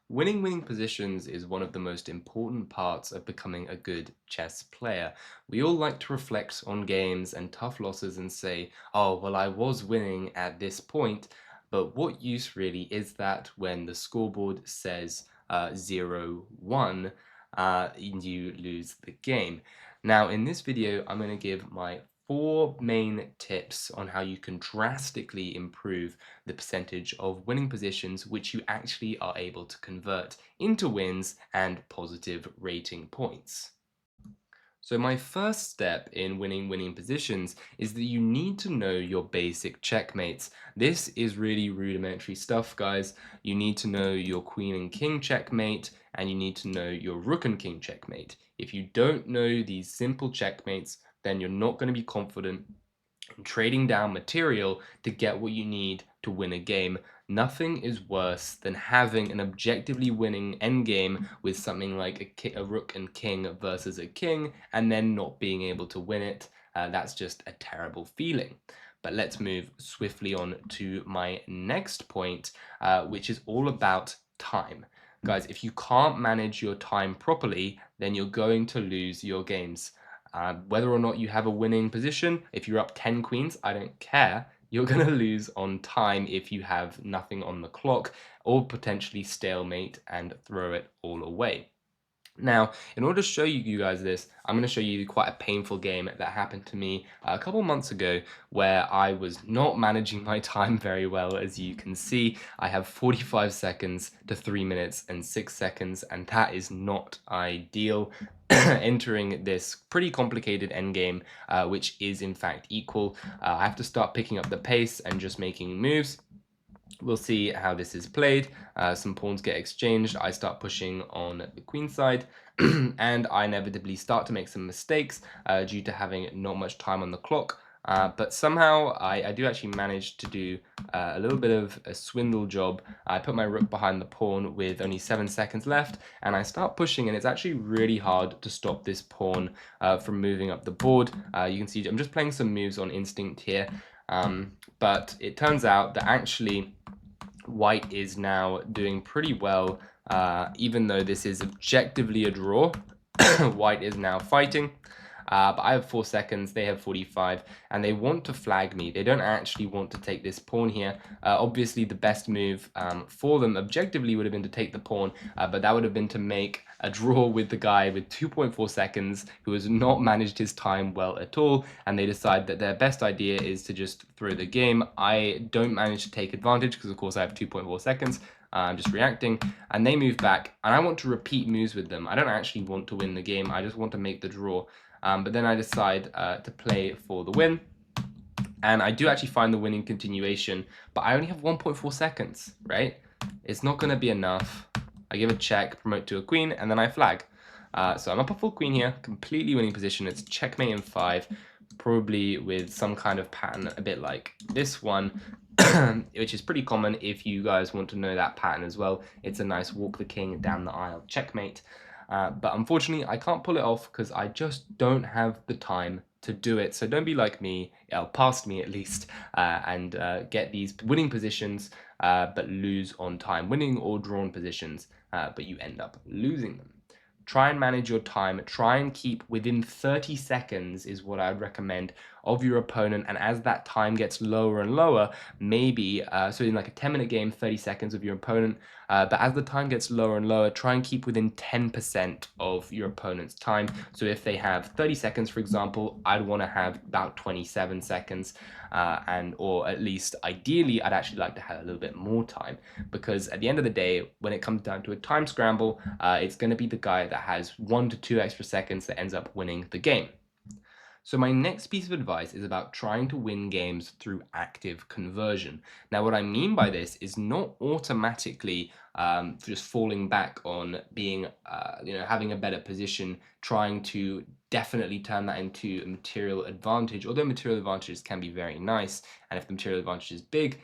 Winning positions is one of the most important parts of becoming a good chess player. We all like to reflect on games and tough losses and say, oh, well, I was winning at this point, but what use really is that when the scoreboard says 0-1, and you lose the game? Now, in this video, I'm going to give my 4 main tips on how you can drastically improve the percentage of winning positions which you actually are able to convert into wins and positive rating points. So my first step in winning positions is that you need to know your basic checkmates. This is really rudimentary stuff, guys. You need to know your queen and king checkmate, and you need to know your rook and king checkmate. If you don't know these simple checkmates, then you're not going to be confident trading down material to get what you need to win a game. Nothing is worse than having an objectively winning endgame with something like a rook and king versus a king and then not being able to win it. That's just a terrible feeling. But let's move swiftly on to my next point, which is all about time. Guys, if you can't manage your time properly, then you're going to lose your games. Whether or not you have a winning position, if you're up 10 queens, I don't care. You're going to lose on time if you have nothing on the clock or potentially stalemate and throw it all away. Now, in order to show you guys this, I'm going to show you quite a painful game that happened to me a couple months ago where I was not managing my time very well. As you can see, I have 45 seconds to 3 minutes and 6 seconds, and that is not ideal. Entering this pretty complicated endgame, which is in fact equal. I have to start picking up the pace and just making moves. We'll see how this is played. Some pawns get exchanged. I start pushing on the queen side, and I inevitably start to make some mistakes due to having not much time on the clock. But somehow I do actually manage to do a little bit of a swindle job. I put my rook behind the pawn with only 7 seconds left, and I start pushing, and it's actually really hard to stop this pawn from moving up the board. You can see I'm just playing some moves on instinct here, but it turns out that actually White is now doing pretty well, even though this is objectively a draw. White is now fighting. But I have 4 seconds, they have 45, and they want to flag me. They don't actually want to take this pawn here. Obviously, the best move for them objectively would have been to take the pawn, but that would have been to make a draw with the guy with 2.4 seconds who has not managed his time well at all, and they decide that their best idea is to just throw the game. I don't manage to take advantage because, of course, I have 2.4 seconds. I'm just reacting, and they move back, and I want to repeat moves with them. I don't actually want to win the game, I just want to make the draw. But then I decide to play for the win, and I do actually find the winning continuation, but I only have 1.4 seconds, right? It's not going to be enough. I give a check, promote to a queen, and then I flag. So I'm up a full queen here, completely winning position. It's checkmate in 5, probably with some kind of pattern a bit like this one, which is pretty common if you guys want to know that pattern as well. It's a nice walk the king down the aisle checkmate. But unfortunately, I can't pull it off because I just don't have the time to do it. So don't be like me, past me at least, and get these winning positions, but lose on time. Winning or drawn positions, but you end up losing them. Try and manage your time. Try and keep within 30 seconds is what I would recommend of your opponent. And as that time gets lower and lower, maybe, so in like a 10-minute game, 30 seconds of your opponent. But as the time gets lower and lower, try and keep within 10% of your opponent's time. So if they have 30 seconds, for example, I'd want to have about 27 seconds. Or at least ideally, I'd actually like to have a little bit more time, because at the end of the day, when it comes down to a time scramble, it's going to be the guy that has 1 to 2 extra seconds that ends up winning the game. So my next piece of advice is about trying to win games through active conversion. Now, what I mean by this is not automatically just falling back on being, having a better position, trying to definitely turn that into a material advantage, although material advantages can be very nice, and if the material advantage is big,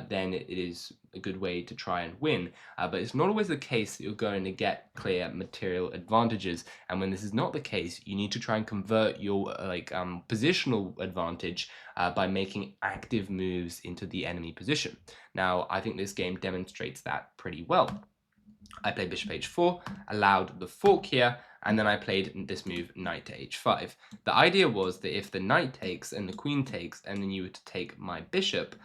then it is a good way to try and win. But it's not always the case that you're going to get clear material advantages, and when this is not the case, you need to try and convert your positional advantage by making active moves into the enemy position. Now, I think this game demonstrates that pretty well. I played bishop h4, allowed the fork here, and then I played this move knight to h5. The idea was that if the knight takes and the queen takes, and then you were to take my bishop,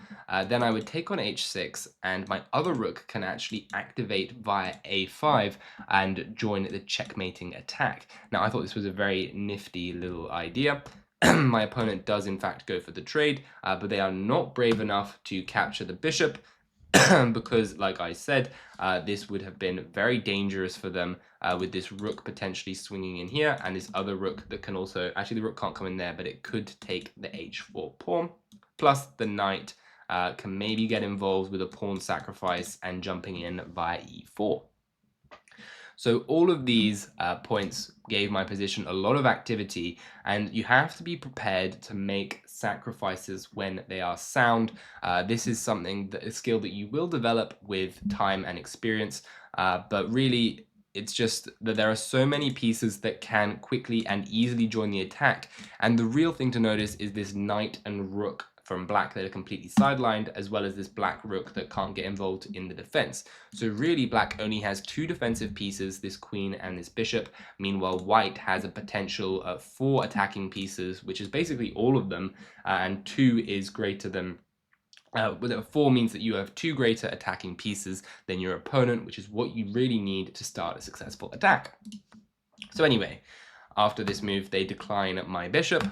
then I would take on h6, and my other rook can actually activate via a5 and join the checkmating attack. Now, I thought this was a very nifty little idea. My opponent does in fact go for the trade, but they are not brave enough to capture the bishop, because, like I said, this would have been very dangerous for them, with this rook potentially swinging in here, and this other rook that can also, actually the rook can't come in there, but it could take the h4 pawn, plus the knight can maybe get involved with a pawn sacrifice and jumping in via e4. So all of these points gave my position a lot of activity, and you have to be prepared to make sacrifices when they are sound. This is a skill that you will develop with time and experience, but really it's just that there are so many pieces that can quickly and easily join the attack, and the real thing to notice is this knight and rook from black that are completely sidelined, as well as this black rook that can't get involved in the defense. So really, black only has two defensive pieces, this queen and this bishop. Meanwhile, white has a potential of 4 attacking pieces, which is basically all of them, and 2 is greater than 4 means that you have 2 greater attacking pieces than your opponent, which is what you really need to start a successful attack. So anyway, after this move, they decline my bishop.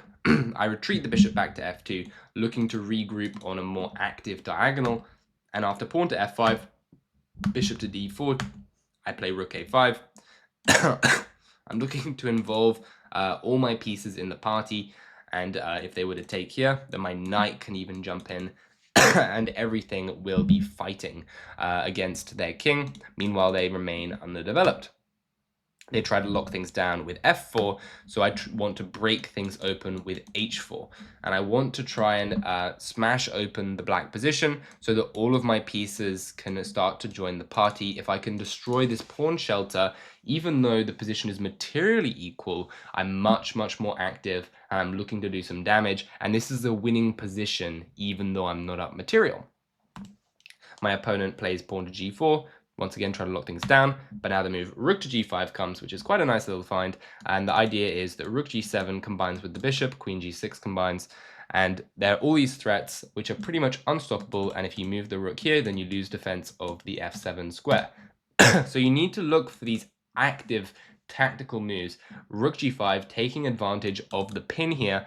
I retreat the bishop back to f2, looking to regroup on a more active diagonal. And after pawn to f5, bishop to d4, I play rook a5. I'm looking to involve all my pieces in the party, and if they were to take here, then my knight can even jump in, and everything will be fighting against their king. Meanwhile, they remain underdeveloped. They try to lock things down with f4, so I want to break things open with h4. And I want to try and smash open the black position so that all of my pieces can start to join the party. If I can destroy this pawn shelter, even though the position is materially equal, I'm much, much more active, and I'm looking to do some damage. And this is a winning position, even though I'm not up material. My opponent plays pawn to g4, once again trying to lock things down, but now the move rook to g5 comes, which is quite a nice little find, and the idea is that rook g7 combines with the bishop, queen g6 combines, and there are all these threats which are pretty much unstoppable, and if you move the rook here, then you lose defense of the f7 square. So you need to look for these active tactical moves. Rook g5, taking advantage of the pin here,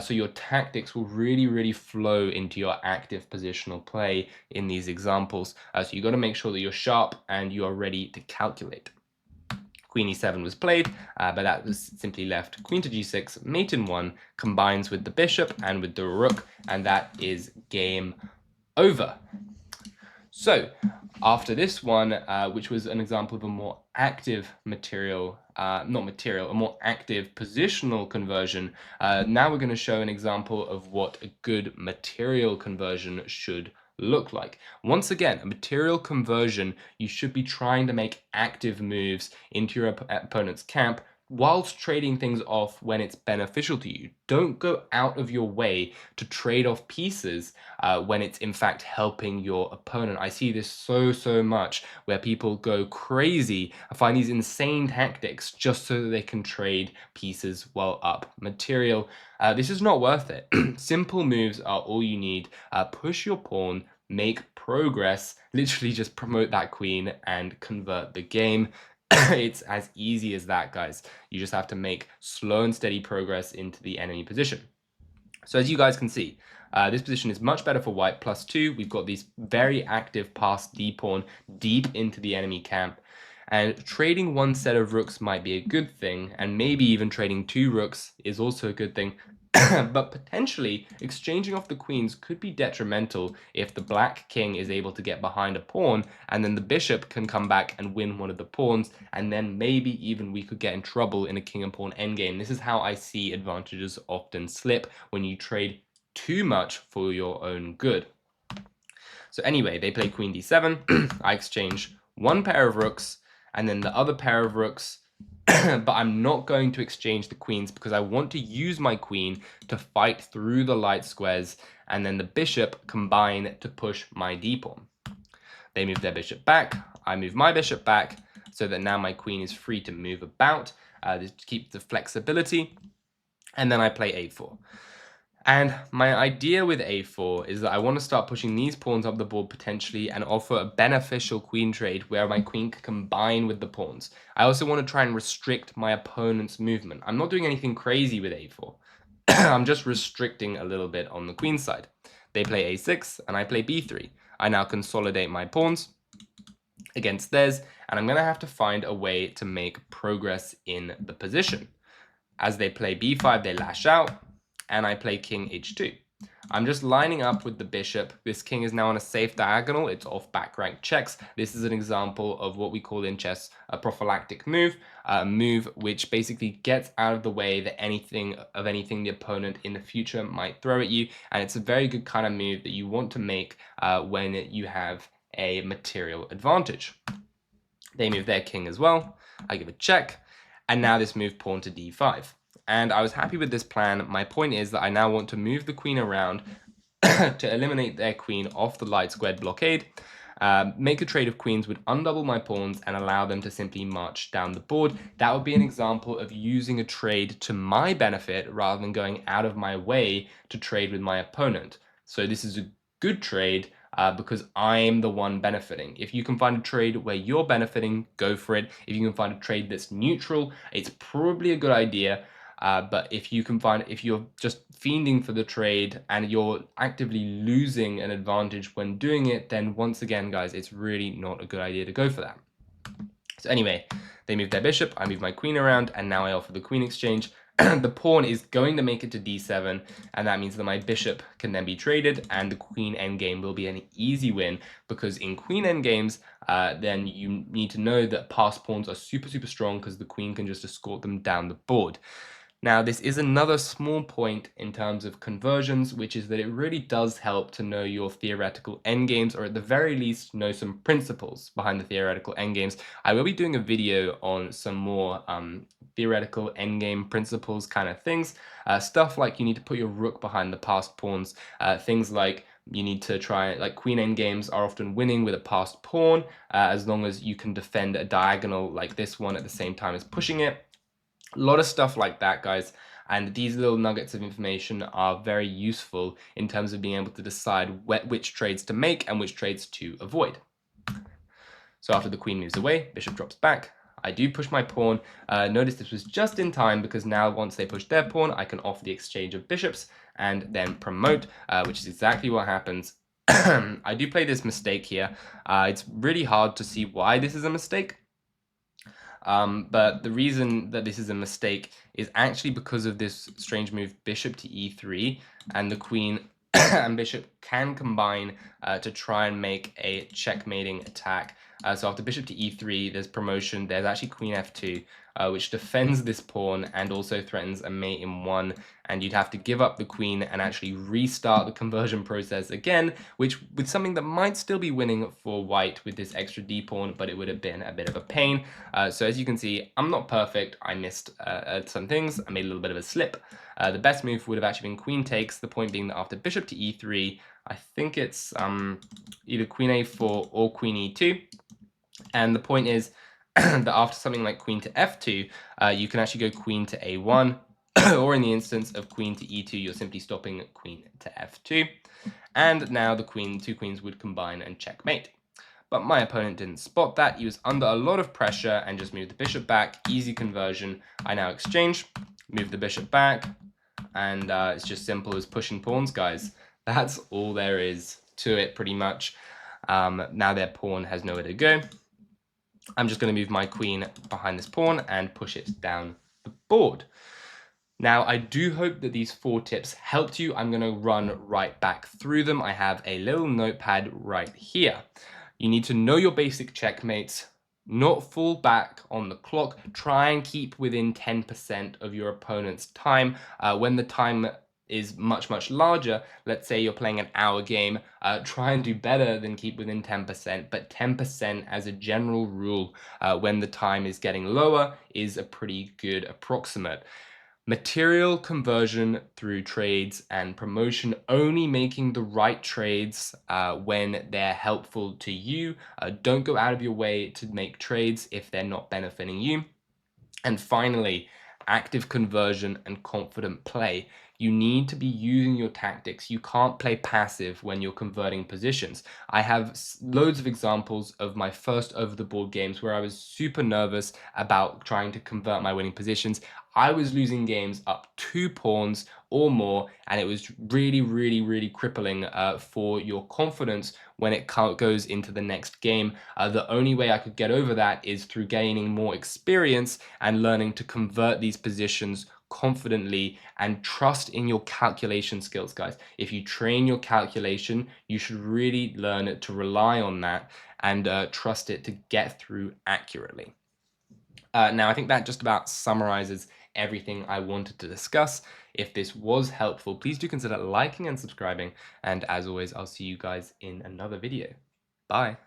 so your tactics will really flow into your active positional play in these examples. So you got to make sure that you're sharp and you are ready to calculate. Queen e7 was played, but that was simply left queen to g6, mate in 1, combines with the bishop and with the rook, and that is game over. So after this one, which was an example of a more active a more active positional conversion, now we're going to show an example of what a good material conversion should look like. Once again, a material conversion, you should be trying to make active moves into your opponent's camp whilst trading things off when it's beneficial to you. Don't go out of your way to trade off pieces when it's in fact helping your opponent. I see this so much, where people go crazy and find these insane tactics just so that they can trade pieces while up material. This is not worth it. Simple moves are all you need. Push your pawn, make progress, literally just promote that queen and convert the game. It's as easy as that, guys. You just have to make slow and steady progress into the enemy position. So as you guys can see, this position is much better for white, +2. We've got these very active passed d pawn deep into the enemy camp. And trading one set of rooks might be a good thing, and maybe even trading 2 rooks is also a good thing. But potentially, exchanging off the queens could be detrimental if the black king is able to get behind a pawn, and then the bishop can come back and win one of the pawns, and then maybe even we could get in trouble in a king and pawn endgame. This is how I see advantages often slip when you trade too much for your own good. So anyway, they play queen d7. I exchange one pair of rooks, and then the other pair of rooks, but I'm not going to exchange the queens because I want to use my queen to fight through the light squares, and then the bishop combine to push my d pawn. They move their bishop back, I move my bishop back, so that now my queen is free to move about to keep the flexibility. And then I play a4. And my idea with a4 is that I want to start pushing these pawns up the board potentially and offer a beneficial queen trade where my queen can combine with the pawns. I also want to try and restrict my opponent's movement. I'm not doing anything crazy with a4. I'm just restricting a little bit on the queen side. They play a6 and I play b3. I now consolidate my pawns against theirs, and I'm going to have to find a way to make progress in the position. As they play b5, they lash out, and I play king h2. I'm just lining up with the bishop. This king is now on a safe diagonal. It's off back rank checks. This is an example of what we call in chess a prophylactic move, a move which basically gets out of the way that anything the opponent in the future might throw at you, and it's a very good kind of move that you want to make when you have a material advantage. They move their king as well. I give a check, and now this move pawn to d5. And I was happy with this plan. My point is that I now want to move the queen around to eliminate their queen off the light squared blockade. Make a trade of queens would undouble my pawns and allow them to simply march down the board. That would be an example of using a trade to my benefit rather than going out of my way to trade with my opponent. So this is a good trade because I'm the one benefiting. If you can find a trade where you're benefiting, go for it. If you can find a trade that's neutral, it's probably a good idea. But if you're just fiending for the trade and you're actively losing an advantage when doing it, then once again, guys, it's really not a good idea to go for that. So anyway, they move their bishop, I move my queen around, and now I offer the queen exchange. The pawn is going to make it to d7, and that means that my bishop can then be traded, and the queen endgame will be an easy win, because in queen endgames, then you need to know that passed pawns are super, super strong, because the queen can just escort them down the board. Now, this is another small point in terms of conversions, which is that it really does help to know your theoretical endgames, or at the very least know some principles behind the theoretical endgames. I will be doing a video on some more theoretical endgame principles kind of things. Stuff like you need to put your rook behind the passed pawns, things like you need to try, like queen endgames are often winning with a passed pawn, as long as you can defend a diagonal like this one at the same time as pushing it. A lot of stuff like that, guys, and these little nuggets of information are very useful in terms of being able to decide which trades to make and which trades to avoid. So after the queen moves away, bishop drops back. I do push my pawn. Notice this was just in time, because now once they push their pawn, I can offer the exchange of bishops and then promote, which is exactly what happens. I do play this mistake here. It's really hard to see why this is a mistake. But the reason that this is a mistake is actually because of this strange move bishop to e3, and the queen and bishop can combine to try and make a checkmating attack. So after bishop to e3, there's promotion. There's actually queen f2, which defends this pawn and also threatens a mate in one. And you'd have to give up the queen and actually restart the conversion process again, which with something that might still be winning for white with this extra d pawn, but it would have been a bit of a pain. So as you can see, I'm not perfect. I missed some things. I made a little bit of a slip. The best move would have actually been queen takes, the point being that after bishop to e3, I think it's either queen a4 or queen e2. And the point is that after something like queen to f2, you can actually go queen to a1, or in the instance of queen to e2, you're simply stopping queen to f2. And now the two queens would combine and checkmate. But my opponent didn't spot that. He was under a lot of pressure and just moved the bishop back. Easy conversion. I now exchange, move the bishop back, and it's just simple as pushing pawns, guys. That's all there is to it, pretty much. Now their pawn has nowhere to go. I'm just going to move my queen behind this pawn and push it down the board. Now, I do hope that these 4 tips helped you. I'm going to run right back through them. I have a little notepad right here. You need to know your basic checkmates, not fall back on the clock. Try and keep within 10% of your opponent's time. When the time is much, much larger, let's say you're playing an hour game, try and do better than keep within 10%, but 10% as a general rule when the time is getting lower is a pretty good approximate. Material conversion through trades and promotion, only making the right trades when they're helpful to you. Don't go out of your way to make trades if they're not benefiting you. And finally, active conversion and confident play. You need to be using your tactics. You can't play passive when you're converting positions. I have loads of examples of my first over the board games where I was super nervous about trying to convert my winning positions. I was losing games up 2 pawns or more, and it was really, really, really crippling for your confidence when it goes into the next game. The only way I could get over that is through gaining more experience and learning to convert these positions confidently and trust in your calculation skills, guys. If you train your calculation, you should really learn to rely on that and trust it to get through accurately. Now, I think that just about summarizes everything I wanted to discuss. If this was helpful, please do consider liking and subscribing. And as always, I'll see you guys in another video. Bye.